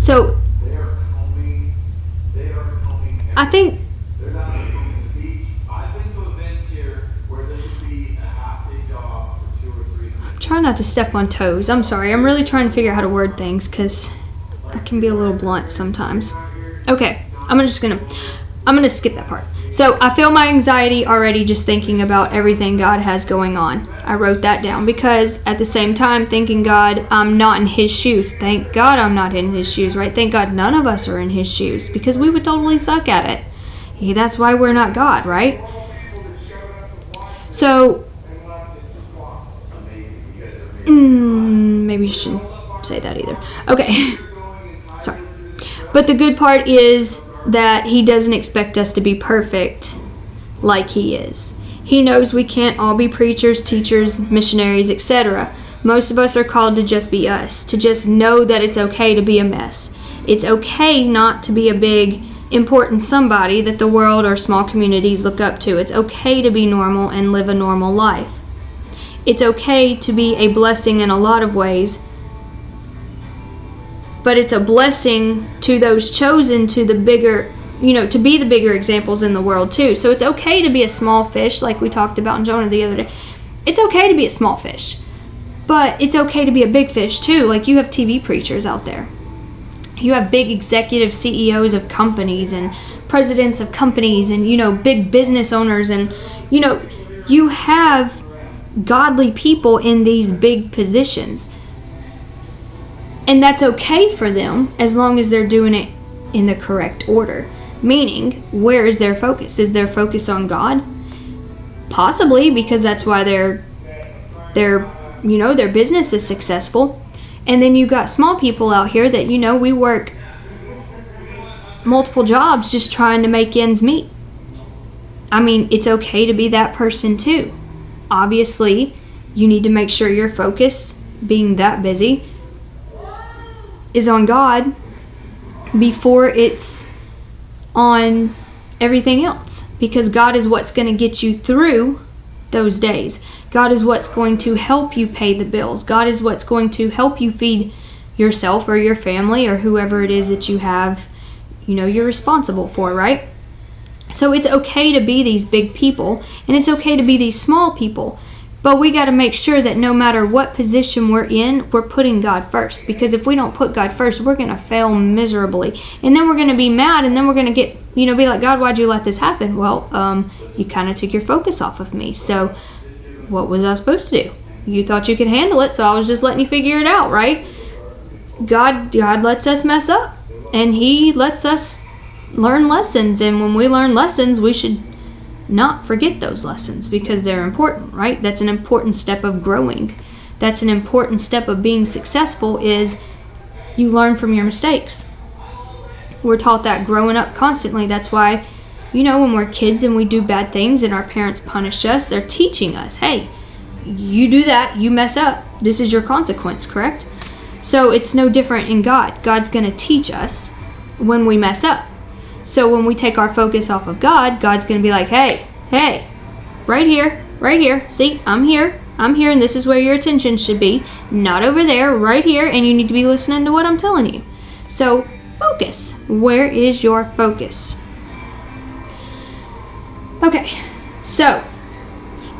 So They are combing I think, they're not going to the beach. I've been to events here where this would be a half-day job for 2 or 3 days. try not to step on toes. I'm sorry. I'm really trying to figure out how to word things because I can be a little blunt sometimes. Okay, I'm gonna skip that part. So I feel my anxiety already just thinking about everything God has going on. I wrote that down because at the same time thinking God, I'm not in his shoes. Thank God I'm not in his shoes, right? Thank God none of us are in his shoes because we would totally suck at it. Yeah, that's why we're not God, right? So maybe you shouldn't say that either. Okay. Sorry. But the good part is that he doesn't expect us to be perfect like he is. He knows we can't all be preachers, teachers, missionaries, etc. Most of us are called to just be us, to just know that it's okay to be a mess. It's okay not to be a big, important somebody that the world or small communities look up to. It's okay to be normal and live a normal life. It's okay to be a blessing in a lot of ways, but it's a blessing to those chosen to the bigger, to be the bigger examples in the world too. So it's okay to be a small fish, like we talked about in Jonah the other day. It's okay to be a small fish, but it's okay to be a big fish too. Like you have TV preachers out there. You have big executive CEOs of companies and presidents of companies and, big business owners and, you have godly people in these big positions. And that's okay for them as long as they're doing it in the correct order. Meaning, where is their focus? Is their focus on God? Possibly, because that's why their business is successful. And then you got small people out here that, we work multiple jobs just trying to make ends meet. I mean, it's okay to be that person too. Obviously, you need to make sure your focus, being that busy, is on God before it's on everything else, because God is what's going to get you through those days. God is what's going to help you pay the bills. God is what's going to help you feed yourself or your family or whoever it is that you have, you're responsible for, right? So it's okay to be these big people and it's okay to be these small people. But we got to make sure that no matter what position we're in, we're putting God first. Because if we don't put God first, we're going to fail miserably. And then we're going to be mad, and then we're going to get, be like, God, why'd you let this happen? Well, you kind of took your focus off of me. So what was I supposed to do? You thought you could handle it, so I was just letting you figure it out, right? God lets us mess up, and he lets us learn lessons. And when we learn lessons, we should not forget those lessons because they're important, right? That's an important step of growing. That's an important step of being successful, is you learn from your mistakes. We're taught that growing up constantly. That's why, when we're kids and we do bad things and our parents punish us, they're teaching us, hey, you do that, you mess up, this is your consequence, correct? So it's no different in God. God's going to teach us when we mess up. So when we take our focus off of God, God's going to be like, hey, right here, see, I'm here, and this is where your attention should be, not over there, right here, and you need to be listening to what I'm telling you. So focus. Where is your focus? Okay, so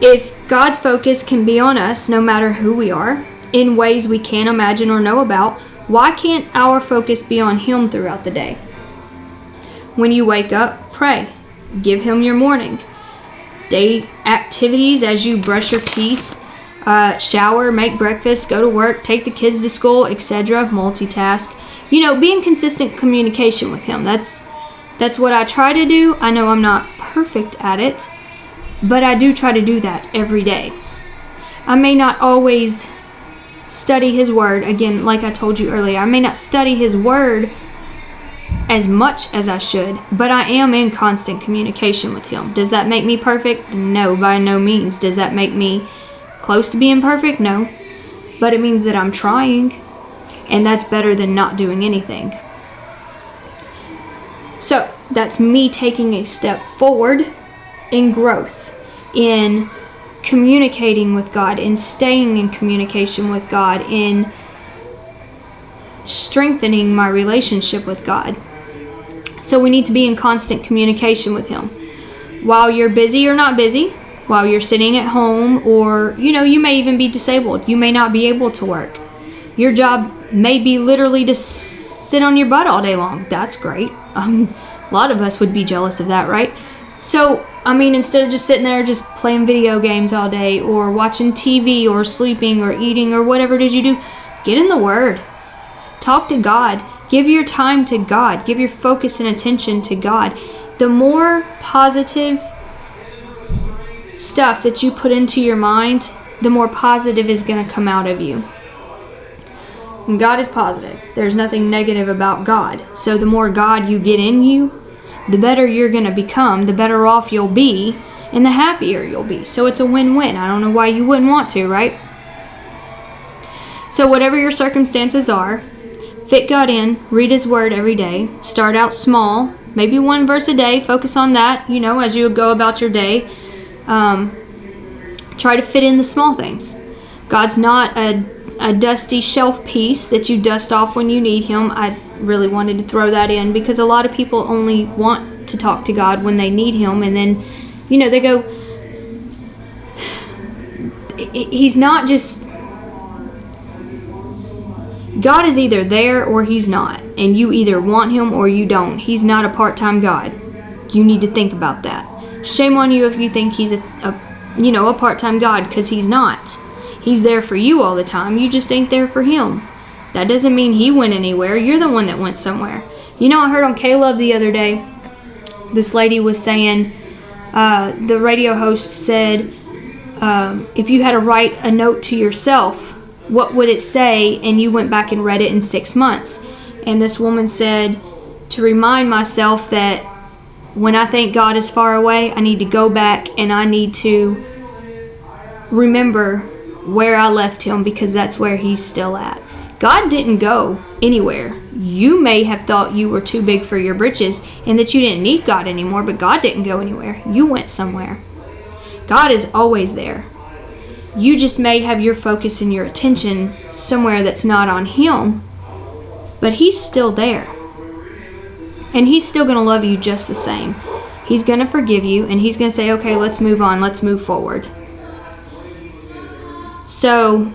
if God's focus can be on us no matter who we are, in ways we can't imagine or know about, why can't our focus be on Him throughout the day? When you wake up, pray. Give Him your morning. Day activities as you brush your teeth, shower, make breakfast, go to work, take the kids to school, etc. Multitask. Be in consistent communication with Him. That's what I try to do. I know I'm not perfect at it, but I do try to do that every day. I may not always study His Word. Again, like I told you earlier, I may not study His Word as much as I should, but I am in constant communication with Him. Does that make me perfect? No, by no means. Does that make me close to being perfect? No. But it means that I'm trying, and that's better than not doing anything. So that's me taking a step forward in growth, in communicating with God, in staying in communication with God, in strengthening my relationship with God. So we need to be in constant communication with Him. While you're busy or not busy, while you're sitting at home, or, you may even be disabled. You may not be able to work. Your job may be literally to sit on your butt all day long. That's great. A lot of us would be jealous of that, right? So, instead of just sitting there just playing video games all day, or watching TV, or sleeping, or eating, or whatever it is you do, get in the Word. Talk to God. Give your time to God. Give your focus and attention to God. The more positive stuff that you put into your mind, the more positive is going to come out of you. And God is positive. There's nothing negative about God. So the more God you get in you, the better you're going to become, the better off you'll be, and the happier you'll be. So it's a win-win. I don't know why you wouldn't want to, right? So whatever your circumstances are, fit God in, read His Word every day. Start out small, maybe one verse a day. Focus on that, as you go about your day. Try to fit in the small things. God's not a dusty shelf piece that you dust off when you need Him. I really wanted to throw that in because a lot of people only want to talk to God when they need Him, and then, they go, He's not just... God is either there or He's not, and you either want Him or you don't. He's not a part-time God. You need to think about that. Shame on you if you think He's a part-time God, because He's not. He's there for you all the time. You just ain't there for Him. That doesn't mean He went anywhere. You're the one that went somewhere. I heard on K-Love the other day, this lady was saying, the radio host said, if you had to write a note to yourself, what would it say? And you went back and read it in 6 months. And this woman said, to remind myself that when I think God is far away, I need to go back and I need to remember where I left Him, because that's where He's still at. God didn't go anywhere. You may have thought you were too big for your britches and that you didn't need God anymore, but God didn't go anywhere. You went somewhere. God is always there. You just may have your focus and your attention somewhere that's not on Him, but He's still there. And He's still going to love you just the same. He's going to forgive you, and He's going to say, okay, let's move on. Let's move forward. So,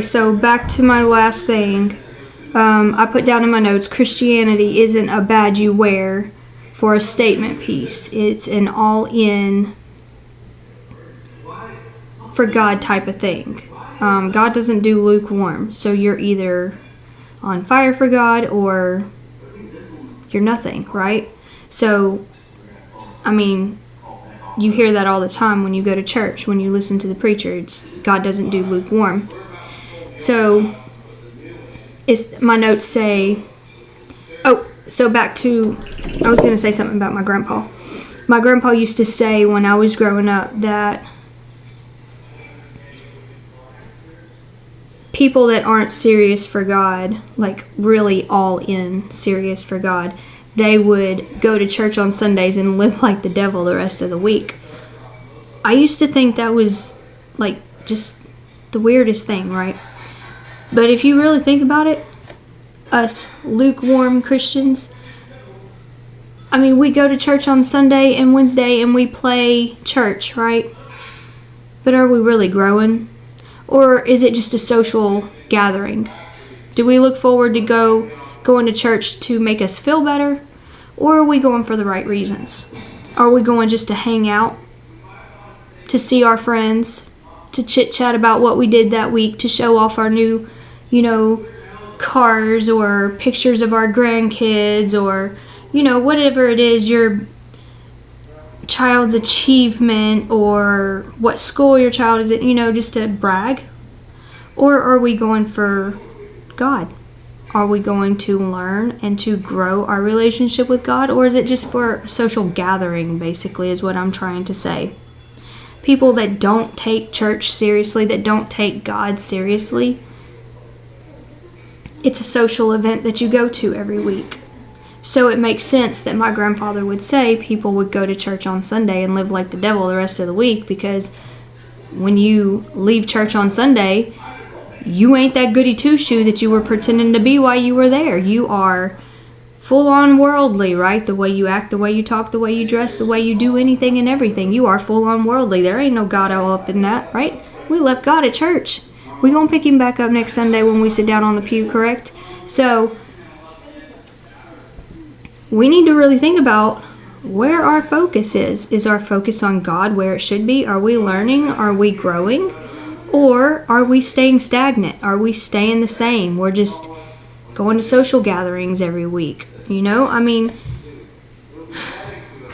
so back to my last thing. I put down in my notes, Christianity isn't a badge you wear for a statement piece. It's an all-in for God type of thing. God doesn't do lukewarm. So you're either on fire for God or you're nothing, right? So, you hear that all the time when you go to church, when you listen to the preacher. It's God doesn't do lukewarm. So, my notes say... So back to... I was going to say something about my grandpa. My grandpa used to say when I was growing up that people that aren't serious for God, like really all in serious for God, they would go to church on Sundays and live like the devil the rest of the week. I used to think that was like just the weirdest thing, right? But if you really think about it, us lukewarm Christians, we go to church on Sunday and Wednesday and we play church, right? But are we really growing? Or is it just a social gathering? Do we look forward to going to church to make us feel better? Or are we going for the right reasons? Are we going just to hang out? To see our friends? To chit-chat about what we did that week? To show off our new, cars or pictures of our grandkids, or, whatever it is, your child's achievement or what school your child is in, just to brag? Or are we going for God? Are we going to learn and to grow our relationship with God? Or is it just for social gathering, basically, is what I'm trying to say. People that don't take church seriously, that don't take God seriously, it's a social event that you go to every week. So it makes sense that my grandfather would say people would go to church on Sunday and live like the devil the rest of the week, because when you leave church on Sunday, you ain't that goody two-shoe that you were pretending to be while you were there. You are full-on worldly, right? The way you act, the way you talk, the way you dress, the way you do anything and everything. You are full-on worldly. There ain't no God all up in that, right? We left God at church. We gonna pick him back up next Sunday when we sit down on the pew, correct? So we need to really think about where our focus is. Is our focus on God where it should be? Are we learning? Are we growing? Or are we staying stagnant? Are we staying the same? We're just going to social gatherings every week. You know, I mean,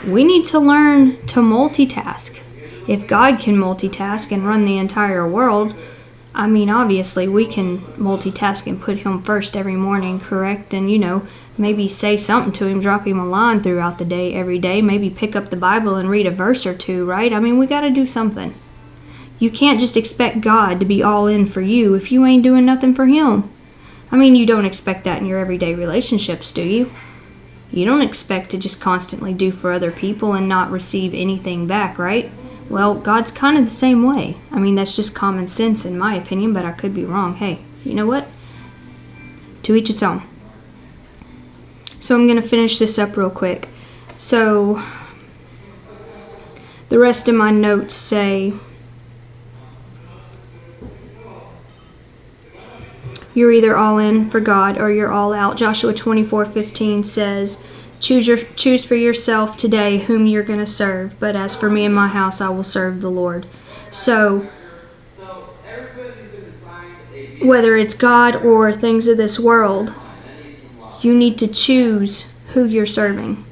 we need to learn to multitask. If God can multitask and run the entire world, I mean, obviously we can multitask and put him first every morning, correct? And, you know, maybe say something to him, drop him a line throughout the day, every day. Maybe pick up the Bible and read a verse or two, right? I mean, we got to do something. You can't just expect God to be all in for you if you ain't doing nothing for him. I mean, you don't expect that in your everyday relationships, do you? You don't expect to just constantly do for other people and not receive anything back, right? Well, God's kind of the same way. I mean, that's just common sense in my opinion, but I could be wrong. Hey, you know what? To each its own. So I'm going to finish this up real quick. So the rest of my notes say, you're either all in for God or you're all out. Joshua 24:15 says, choose for yourself today whom you're going to serve. But as for me and my house, I will serve the Lord. So whether it's God or things of this world, you need to choose who you're serving.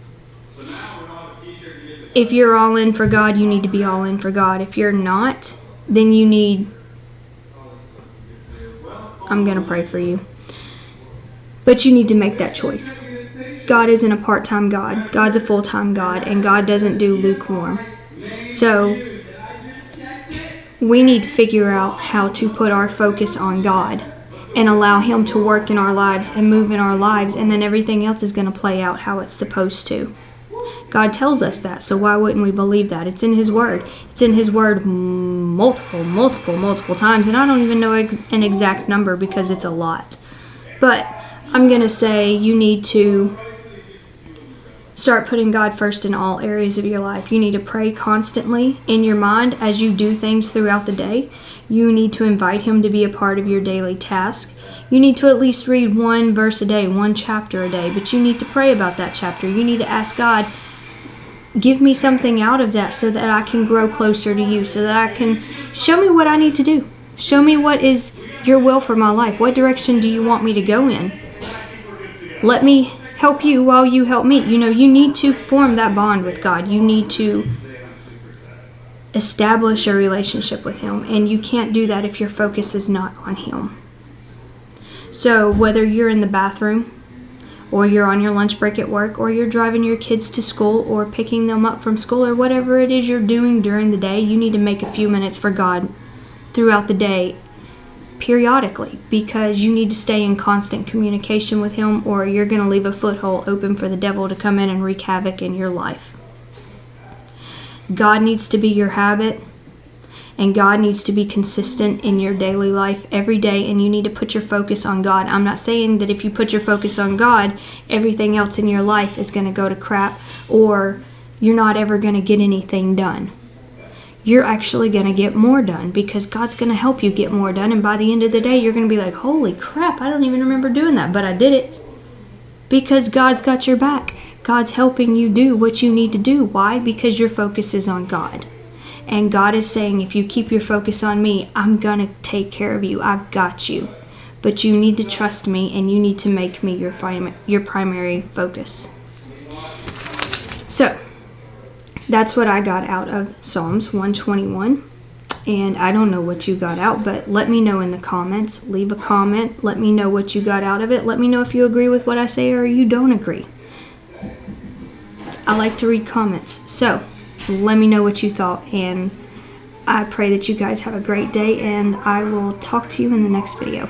If you're all in for God, you need to be all in for God. If you're not, then you need... I'm going to pray for you. But you need to make that choice. God isn't a part-time God. God's a full-time God, and God doesn't do lukewarm. So we need to figure out how to put our focus on God and allow him to work in our lives and move in our lives, and then everything else is going to play out how it's supposed to. God tells us that, so why wouldn't we believe that? It's in his word. It's in his word multiple times, and I don't even know an exact number because it's a lot. But I'm going to say you need to start putting God first in all areas of your life. You need to pray constantly in your mind as you do things throughout the day. You need to invite him to be a part of your daily task. You need to at least read one verse a day, one chapter a day, but you need to pray about that chapter. You need to ask God, give me something out of that so that I can grow closer to you, so that I can show me what I need to do. Show me what is your will for my life. What direction do you want me to go in? Let me help you while you help me. You know, you need to form that bond with God. You need to establish a relationship with him, and you can't do that if your focus is not on him. So whether you're in the bathroom, or you're on your lunch break at work, or you're driving your kids to school or picking them up from school, or whatever it is you're doing during the day, you need to make a few minutes for God throughout the day periodically, because you need to stay in constant communication with him, or you're going to leave a foothold open for the devil to come in and wreak havoc in your life. God needs to be your habit, and God needs to be consistent in your daily life every day, and you need to put your focus on God. I'm not saying that if you put your focus on God, everything else in your life is going to go to crap, or you're not ever going to get anything done. You're actually going to get more done, because God's going to help you get more done, and by the end of the day, you're going to be like, holy crap, I don't even remember doing that, but I did it. Because God's got your back. God's helping you do what you need to do. Why? Because your focus is on God. And God is saying, if you keep your focus on me, I'm going to take care of you. I've got you. But you need to trust me, and you need to make me your primary focus. So, that's what I got out of Psalms 121. And I don't know what you got out, but let me know in the comments. Leave a comment. Let me know what you got out of it. Let me know if you agree with what I say or you don't agree. I like to read comments. So, let me know what you thought, and I pray that you guys have a great day, and I will talk to you in the next video.